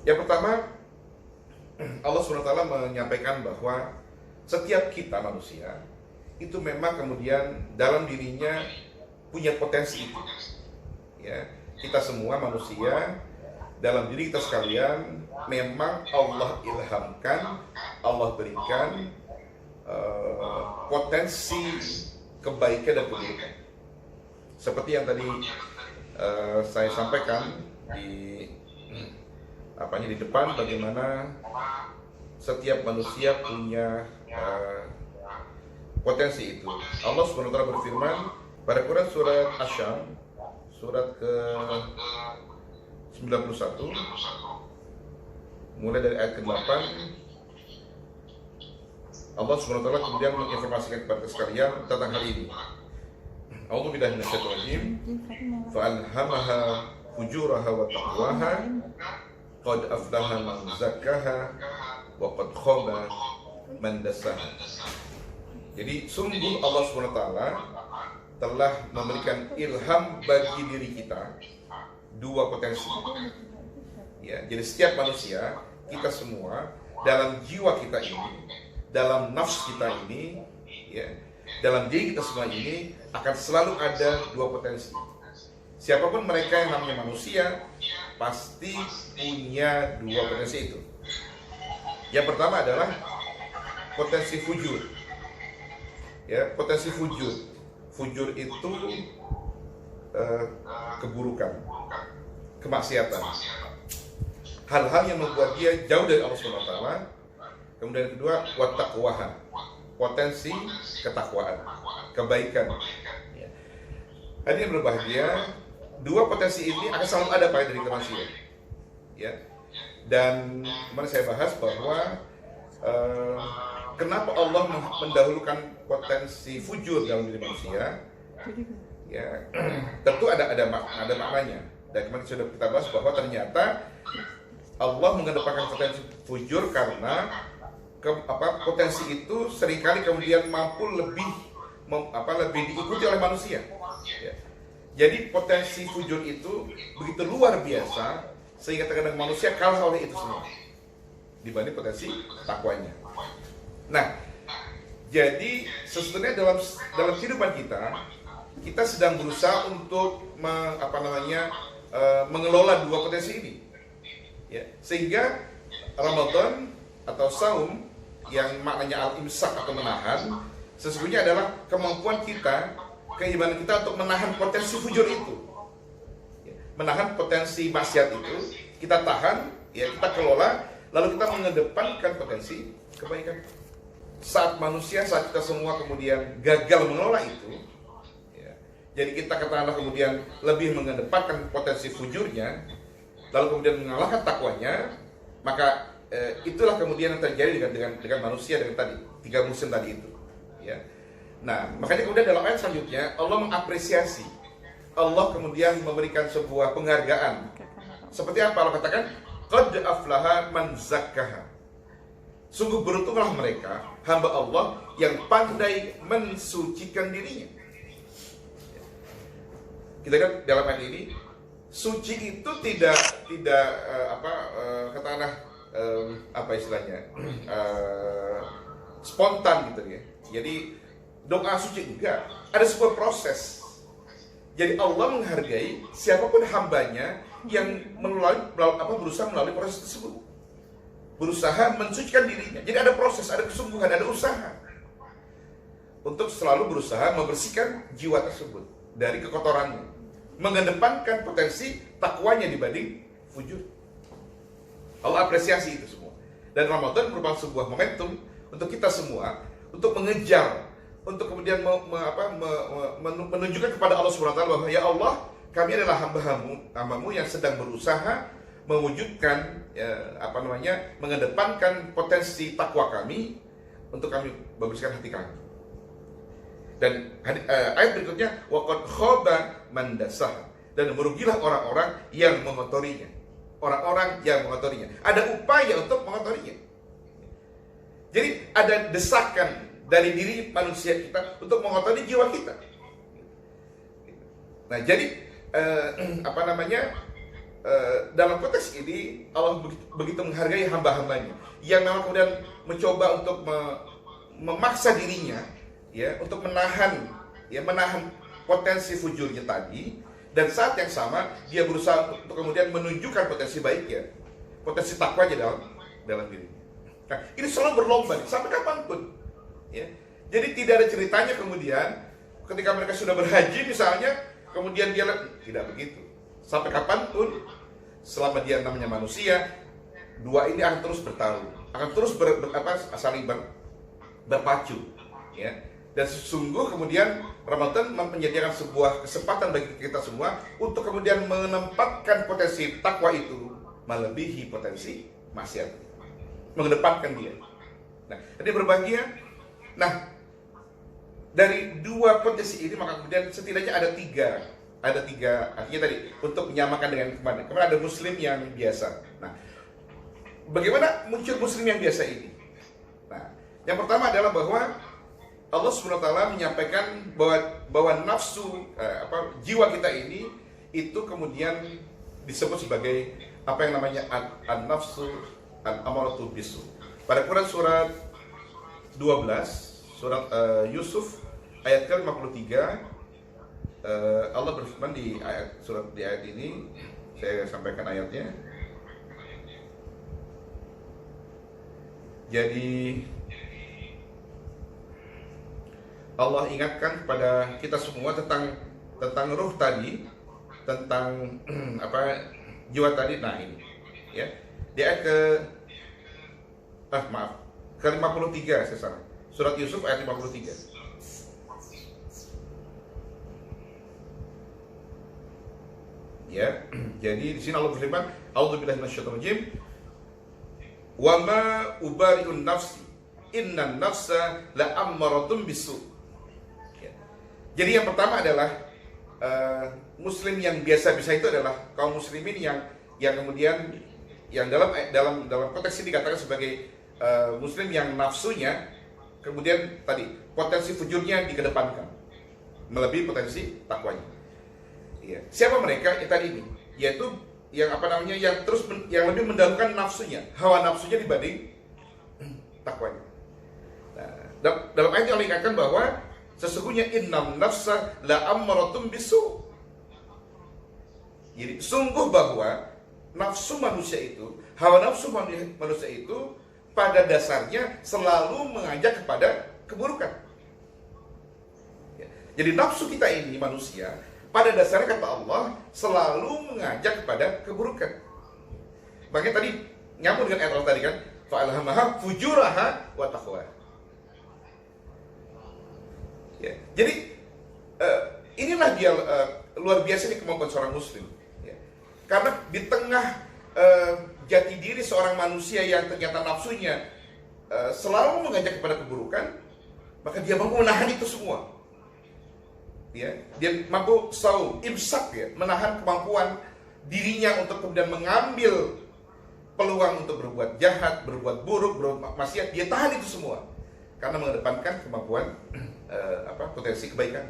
Yang pertama, Allah SWT menyampaikan bahwa setiap kita manusia itu memang kemudian dalam dirinya punya potensi itu. Ya, kita semua manusia dalam diri kita sekalian memang Allah ilhamkan, Allah berikan potensi kebaikan dan keburukan. Seperti yang tadi saya sampaikan di di depan, bagaimana setiap manusia punya potensi itu. Allah SWT berfirman pada Quran surat Asy-Syams surat ke 91 mulai dari ayat ke-8. Allah SWT kemudian menginformasikan kepada sekalian tentang hal ini. A'udzu billahi minasyaitonir rajim. Fa'alhamaha fujuraha wa taqwaha qad aflaha man zakkaha wa qad khaba man dassaha. Jadi sungguh Allah SWT telah memberikan ilham bagi diri kita dua potensi. Ya, jadi setiap manusia, kita semua dalam jiwa kita ini, dalam nafs kita ini, ya, dalam diri kita semua ini akan selalu ada dua potensi. Siapapun mereka yang namanya manusia pasti punya dua potensi itu. Yang pertama adalah potensi fujur. Ya, potensi fujur. Fujur itu keburukan, kemaksiatan, hal-hal yang membuat dia jauh dari Allah SWT. Kemudian yang kedua, wattaqwaha, potensi ketakwaan, kebaikan. Hadirin berbahagia, dua potensi ini akan selalu ada pada diri manusia. Ya. Dan kemarin saya bahas bahwa kenapa Allah mendahulukan potensi fujur dalam diri manusia? Ya, tentu ada maknanya. Dan kemarin sudah kita bahas bahwa ternyata Allah mengedepankan potensi fujur karena potensi itu seringkali kemudian mampu lebih diikuti oleh manusia. Ya. Jadi potensi fujur itu begitu luar biasa sehingga terkadang manusia kalah oleh itu semua dibanding potensi takwanya. Nah, jadi sesungguhnya dalam kehidupan kita sedang berusaha untuk mengelola dua potensi ini. Ya, sehingga Ramadan atau saum yang maknanya al-imsak atau menahan sesungguhnya adalah kemampuan kita, keimanan kita untuk menahan potensi fujur itu. Ya, menahan potensi maksiat itu, kita tahan, ya, kita kelola, lalu kita mengedepankan potensi kebaikan. Saat kita semua kemudian gagal mengelola itu, ya, jadi kita katakanlah kemudian lebih mengedepankan potensi fujurnya, lalu kemudian mengalahkan takwanya, maka itulah kemudian yang terjadi dengan manusia dengan tadi tiga musim tadi itu. Ya. Nah, makanya kemudian dalam ayat selanjutnya Allah mengapresiasi, Allah kemudian memberikan sebuah penghargaan. Seperti apa Allah katakan? Qad aflaha man zakkaha. Sungguh beruntunglah mereka hamba Allah yang pandai mensucikan dirinya. Kita kan dalam ayat ini suci itu tidak spontan gitu ya. Jadi doa suci enggak, ada sebuah proses. Jadi Allah menghargai siapapun hambanya yang berusaha melalui proses tersebut, berusaha mensucikan dirinya. Jadi ada proses, ada kesungguhan, ada usaha untuk selalu berusaha membersihkan jiwa tersebut dari kekotorannya, mengedepankan potensi takwanya dibanding fujur. Allah apresiasi itu semua. Dan Ramadan merupakan sebuah momentum untuk kita semua untuk mengejar, untuk kemudian menunjukkan kepada Allah SWT bahwa ya Allah, kami adalah hamba-Mu yang sedang berusaha mewujudkan mengedepankan potensi takwa kami untuk kami membersihkan hati kami. Dan ayat berikutnya waqad khaba man dassaha, dan merugilah orang-orang yang mengotorinya. Orang-orang yang mengotorinya. Ada upaya untuk mengotorinya. Jadi ada desakan dari diri manusia kita untuk mengotori jiwa kita. Nah, jadi dalam konteks ini Allah begitu menghargai hamba-hambanya yang memang kemudian mencoba untuk memaksa dirinya ya untuk menahan potensi fujurnya tadi, dan saat yang sama dia berusaha untuk kemudian menunjukkan potensi baiknya, potensi takwanya dalam dirinya. Nah, ini selalu berlomba sampai kapanpun ya. Jadi tidak ada ceritanya kemudian ketika mereka sudah berhaji misalnya kemudian dia tidak begitu. Sampai kapanpun selama dia namanya manusia, dua ini akan terus bertarung, akan terus saling berpacu ya. Dan sesungguh kemudian Ramadan menyediakan sebuah kesempatan bagi kita semua untuk kemudian menempatkan potensi takwa itu melebihi potensi maksiat, mengedepankan dia. Nah, jadi berbahagia. Nah, dari dua potensi ini maka kemudian setidaknya ada tiga, artinya tadi untuk menyamakan dengan kemarin ada muslim yang biasa. Nah, bagaimana muncul muslim yang biasa ini? Nah, yang pertama adalah bahwa Allah SWT menyampaikan bahwa nafsu jiwa kita ini itu kemudian disebut sebagai apa yang namanya an-nafsu al-amaratu bisu. Pada Quran surat 12, surat Yusuf ayat ke-53, Allah berfirman di ayat ini, saya sampaikan ayatnya. Jadi Allah ingatkan kepada kita semua tentang ruh tadi, tentang jiwa tadi. Nah ini ya, di ayat ke-53 saya salah. Surat Yusuf ayat 53. Ya, jadi di sini Allah berfirman, "A'udzubillahi minasyaitonir rajim. Wa ma ubari'un nafsi, innan nafsa la'ammaratun bisu." Jadi yang pertama adalah muslim yang biasa-biasa itu adalah kaum muslimin yang kemudian yang dalam konteks ini dikatakan sebagai muslim yang nafsunya kemudian tadi potensi fujurnya dikedepankan melebihi potensi takwanya. Ya. Siapa mereka? Tadi ini, yaitu yang yang lebih mendahulukan nafsunya, hawa nafsunya dibanding takwanya. Nah, dalam ayat Allah ingatkan bahwa sesungguhnya innam nafsa la ammaratun bisu. Jadi sungguh bahwa nafsu manusia itu, hawa nafsu manusia itu pada dasarnya selalu mengajak kepada keburukan. Ya. Jadi nafsu kita ini manusia pada dasarnya kata Allah selalu mengajak kepada keburukan. Makanya tadi nyambung dengan ayat Allah tadi kan, fa'alhamaha fujuraha wa taqwa. Ya, jadi inilah dia luar biasanya kemampuan seorang muslim ya. Karena di tengah jati diri seorang manusia yang ternyata nafsunya selalu mengajak kepada keburukan, maka dia mampu menahan itu semua ya. Dia mampu imsak ya, menahan kemampuan dirinya untuk kemudian mengambil peluang untuk berbuat jahat, berbuat buruk, berbuat maksiat. Dia tahan itu semua karena mengedepankan kemampuan potensi kebaikan.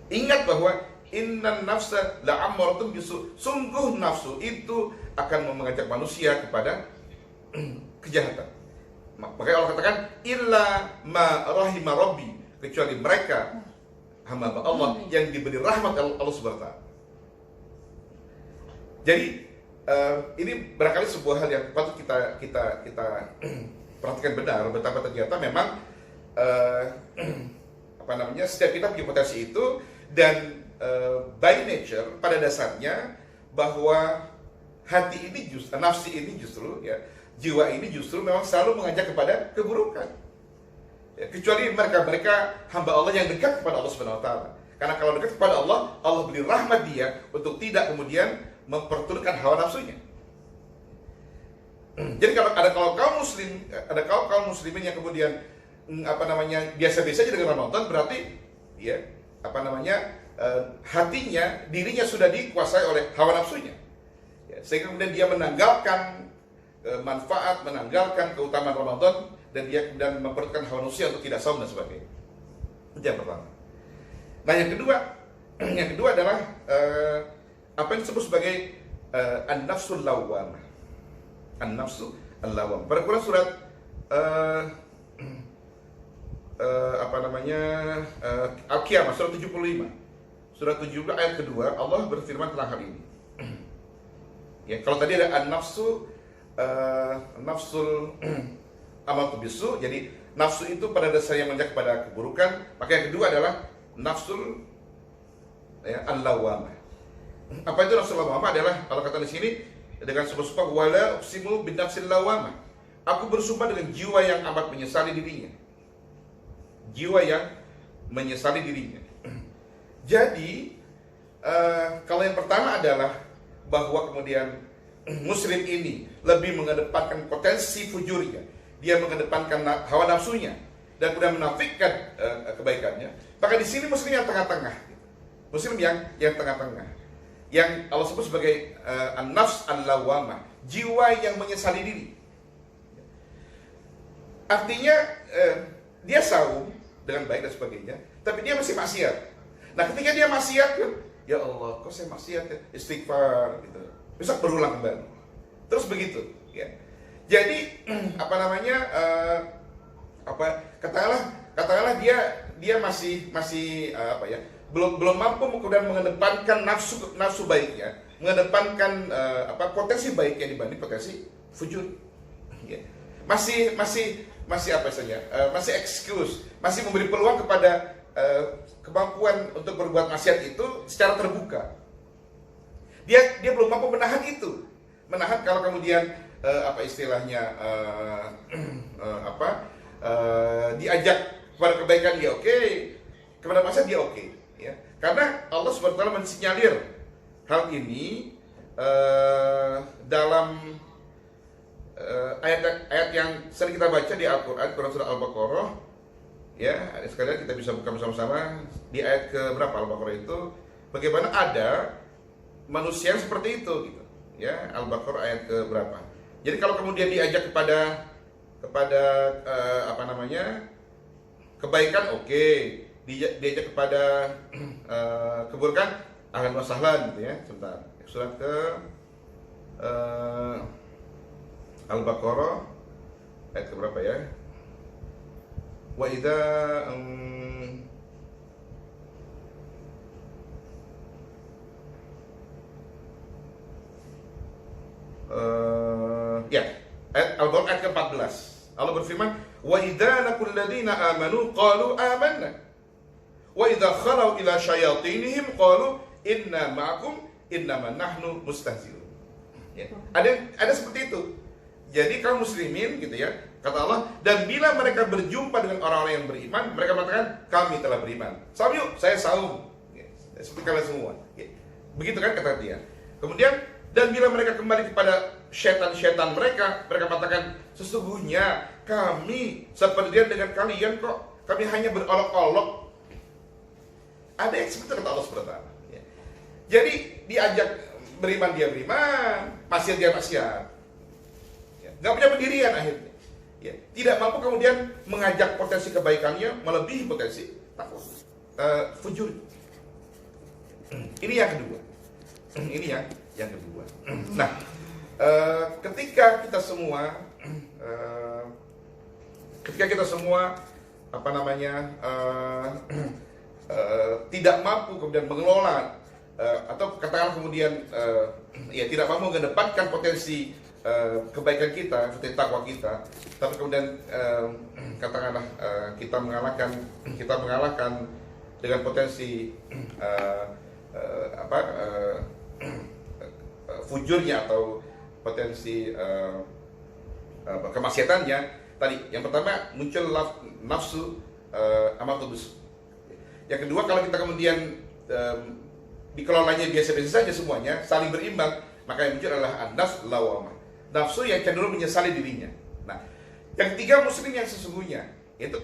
Ingat bahwa innan nafsa la'ammaratun bisu. Sungguh nafsu itu akan mengajak manusia kepada kejahatan. Makanya Allah katakan illa ma rahima rabbi, kecuali mereka hamba Allah yang diberi rahmat Allah Subhanahu wa taala. Jadi ini barangkali sebuah hal yang patut kita perhatikan benar, betapa ternyata memang setiap kita punya potensi itu, dan by nature pada dasarnya bahwa hati ini nafsi ini justru ya, jiwa ini justru memang selalu mengajak kepada keburukan ya, kecuali mereka hamba Allah yang dekat kepada Allah Subhanahu wa taala. Karena kalau dekat kepada Allah, Allah beri rahmat dia untuk tidak kemudian memperturutkan hawa nafsunya. Jadi kalau kaum muslimin yang kemudian biasa-biasa aja dengan Ramadan, berarti ya hatinya, dirinya sudah dikuasai oleh hawa nafsunya ya, sehingga kemudian dia menanggalkan manfaat, menanggalkan keutamaan Ramadan, dan dia kemudian memperhatikan hawa nafsunya untuk tidak saum dan sebagainya. Itu yang pertama. Nah yang kedua adalah apa yang disebut sebagai an-nafsul lawwamah. An-nafsu al-lawwamah. Pada Quran surat Al-Qiyamah surat 75. Surat 75 ayat kedua Allah berfirman tentang hal ini. Ya, kalau tadi ada an-nafsu nafsul amatu bisu, jadi nafsu itu pada dasarnya mengajak kepada keburukan, maka yang kedua adalah nafsul al-lawwamah. Apa itu nafsul lawwamah? Adalah kalau kata di sini dengan sumpah-sumpah, wala uqsimu bin nafsil lawwamah. Aku bersumpah dengan jiwa yang amat menyesali dirinya. Jiwa yang menyesali dirinya. Jadi kalau yang pertama adalah bahwa kemudian muslim ini lebih mengedepankan potensi fujurnya, dia mengedepankan hawa nafsunya dan kemudian menafikan kebaikannya. Maka di sini muslim yang tengah-tengah, muslim yang tengah-tengah, yang Allah sebut sebagai an-nafs al-lawwamah, jiwa yang menyesali diri. Artinya dia saum dengan baik dan sebagainya, tapi dia masih maksiat. Nah, ketika dia maksiat, ya Allah, kok saya maksiat ya? Istighfar gitu. Besok berulang kembali. Terus begitu, ya. Jadi katakanlah dia masih belum mampu kemudian mengedepankan nafsu baiknya, mengedepankan potensi baiknya dibanding potensi fujur. Ya. Masih excuse, masih memberi peluang kepada kemampuan untuk berbuat maksiat itu secara terbuka. Dia belum mampu menahan itu, kalau kemudian diajak kepada kebaikan dia oke, kepada maksiat dia oke, ya. Karena Allah SWT mensinyalir hal ini dalam ayat yang sering kita baca di Al-Quran, surah Al-Baqarah, ya. Sekalian kita bisa buka bersama-sama di ayat ke berapa Al-Baqarah itu, bagaimana ada manusia yang seperti itu, gitu. Ya, Al-Baqarah ayat ke berapa. Jadi kalau kemudian diajak kepada kebaikan oke, diajak kepada keburukan ahlan wa sahlan, gitu ya. Sebentar. Surat ke Al-Baqarah ayat ke berapa ya? Wa idza ayat Al-Baqarah ayat ke-14. Allah berfirman, "Wa idza laqul ladzina amanu qalu amanna. Wa idza khalau ila syayatinihim qalu inna ma'akum innama nahnu mustahzi'un." Ya. Ada seperti itu. Jadi kaum muslimin, gitu ya, kata Allah, dan bila mereka berjumpa dengan orang-orang yang beriman, mereka mengatakan kami telah beriman. Saum yuk, saya saum. Ya. Seperti kalian semua. Ya. Begitu kan kata dia. Kemudian dan bila mereka kembali kepada syaitan-syaitan mereka mengatakan sesungguhnya kami seperti dengan kalian kok, kami hanya berolok-olok. Ada yang seperti kata Allah SWT. Ya. Jadi diajak beriman dia beriman, maksiat dia maksiat. Ya. Gak punya pendirian akhirnya. Ya. Tidak mampu kemudian mengajak potensi kebaikannya melebihi potensi fujur. Ini yang kedua. Ini yang kedua. Nah, ketika kita semua tidak mampu kemudian mengelola atau katakanlah kemudian tidak mampu mengedepankan potensi kebaikan kita, potensi takwa kita, tapi kemudian katakanlah kita mengalahkan dengan potensi fujurnya atau potensi kemaksiatannya. Tadi yang pertama muncul nafsu amatu bisu. Yang kedua, kalau kita kemudian dikelolanya biasa-biasa saja semuanya, saling berimbang, maka yang muncul adalah an-nafs lawamah, nafsu yang cenderung menyesali dirinya. Nah, yang ketiga muslim yang sesungguhnya, yaitu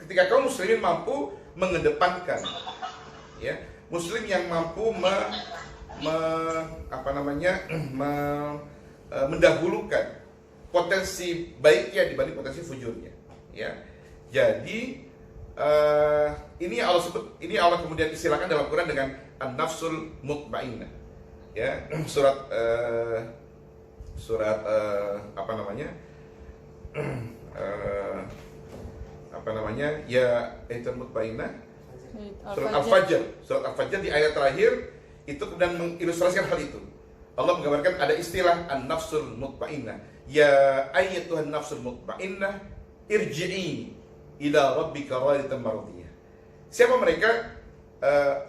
ketika kaum muslimin mampu mengedepankan, ya, muslim yang mampu mendahulukan potensi baiknya dibanding potensi fujurnya, ya. Jadi ini Allah sebut, ini Allah kemudian istilahkan dalam Quran dengan an-nafsul mutmainnah, ya surat apa namanya ya Aitul Mutmainnah, surat Al-Fajr di ayat terakhir itu kemudian mengilustrasikan hal itu. Allah menggambarkan ada istilah an-nafsul mutmainnah, ya ayyatuhan nafsul mutmainnah irji'i ila rabbika radiyatan mardiyah. Siapa mereka?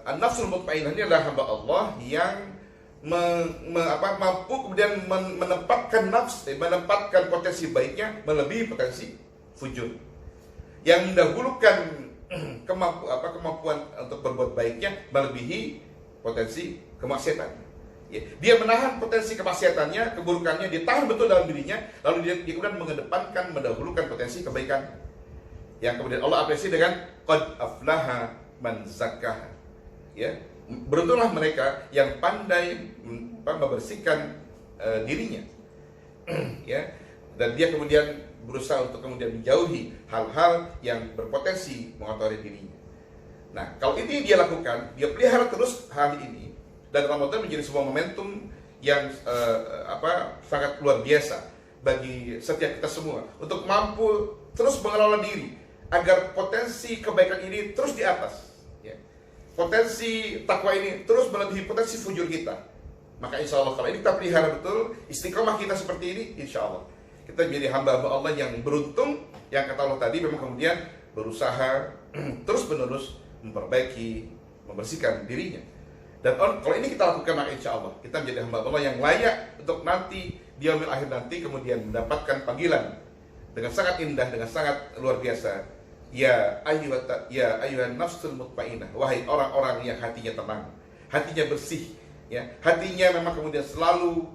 An-nafsul mutmainnah ini adalah hamba Allah yang mampu kemudian menempatkan menempatkan potensi baiknya melebihi potensi fujur, yang mendahulukan kemampuan untuk berbuat baiknya melebihi potensi kemaksiatan. Ya, dia menahan potensi kemaksiatannya, keburukannya, ditahan betul dalam dirinya, lalu dia kemudian mengedepankan, mendahulukan potensi kebaikan. Yang kemudian Allah apresiasi dengan qad aflaha man zakkaha. Ya, beruntunglah mereka yang pandai membersihkan dirinya. Ya, dan dia kemudian berusaha untuk kemudian menjauhi hal-hal yang berpotensi mengotori dirinya. Nah, kalau ini dia lakukan, dia pelihara terus hal ini, dan Ramadan menjadi sebuah momentum yang sangat luar biasa bagi setiap kita semua untuk mampu terus mengelola diri agar potensi kebaikan ini terus di atas, ya. Potensi takwa ini terus melebihi potensi fujur kita. Maka insya Allah kalau ini kita pelihara betul, istiqomah kita seperti ini, insya Allah kita menjadi hamba-hamba Allah yang beruntung, yang kata Allah tadi memang kemudian berusaha terus-menerus memperbaiki, membersihkan dirinya. Dan kalau ini kita lakukan, maka insya Allah kita menjadi hamba Allah yang layak untuk nanti di yaumil akhir nanti kemudian mendapatkan panggilan dengan sangat indah, dengan sangat luar biasa. Ya ayyuhan nafsul mutmainnah, wahai orang-orang yang hatinya tenang, hatinya bersih, ya, hatinya memang kemudian selalu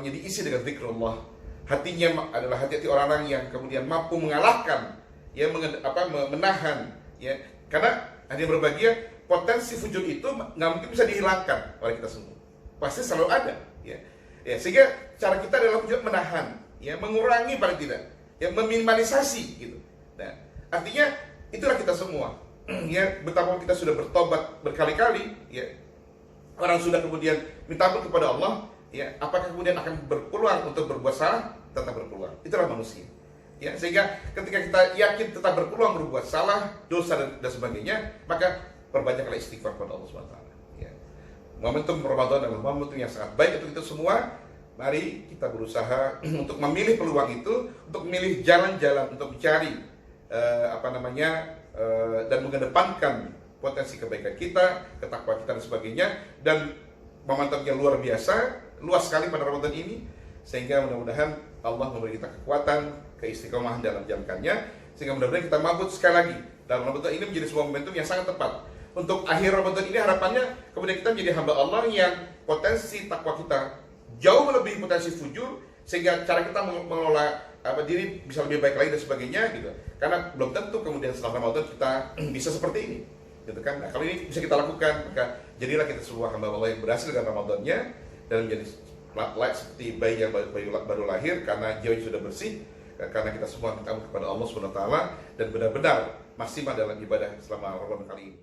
diisi dengan zikrullah. Hatinya adalah hati-hati orang-orang yang kemudian mampu mengalahkan, ya, menahan, ya, karena hati berbahagia, potensi fujur itu nggak mungkin bisa dihilangkan oleh kita semua, pasti selalu ada, ya. Sehingga cara kita adalah juga menahan, ya, mengurangi paling tidak, ya, meminimalisasi gitu. Nah, artinya itulah kita semua, ya, betapa kita sudah bertobat berkali-kali, ya, orang sudah kemudian minta ampun kepada Allah, ya, apakah kemudian akan berpeluang untuk berbuat salah? Tetap berpeluang. Itulah manusia. Ya, sehingga ketika kita yakin tetap berpeluang berbuat salah, dosa dan sebagainya, maka perbanyaklah istighfar kepada Allah SWT. Ya. Momentum Ramadan adalah momentum yang sangat baik untuk kita semua. Mari kita berusaha untuk memilih peluang itu, untuk memilih jalan-jalan untuk mencari dan mengedepankan potensi kebaikan kita, ketakwaan kita dan sebagainya, dan momentumnya luar biasa, luas sekali pada Ramadan ini, sehingga mudah-mudahan Allah memberi kita kekuatan, keistiqomahan dalam menjalankannya, sehingga mudah-mudahan kita mampu sekali lagi dalam Ramadan ini menjadi sebuah momentum yang sangat tepat. Untuk akhir Ramadan ini harapannya kemudian kita menjadi hamba Allah yang potensi takwa kita jauh melebihi potensi fujur, sehingga cara kita mengelola diri bisa lebih baik lagi dan sebagainya gitu. Karena belum tentu kemudian setelah Ramadan kita bisa seperti ini, gitu kan. Nah, kalau ini bisa kita lakukan, maka jadilah kita sebuah hamba Allah yang berhasil dengan Ramadannya dan menjadi seperti bayi yang baru lahir karena jiwanya sudah bersih, karena kita semua minta kepada Allah SWT dan benar-benar maksimal dalam ibadah selama Ramadan kali ini.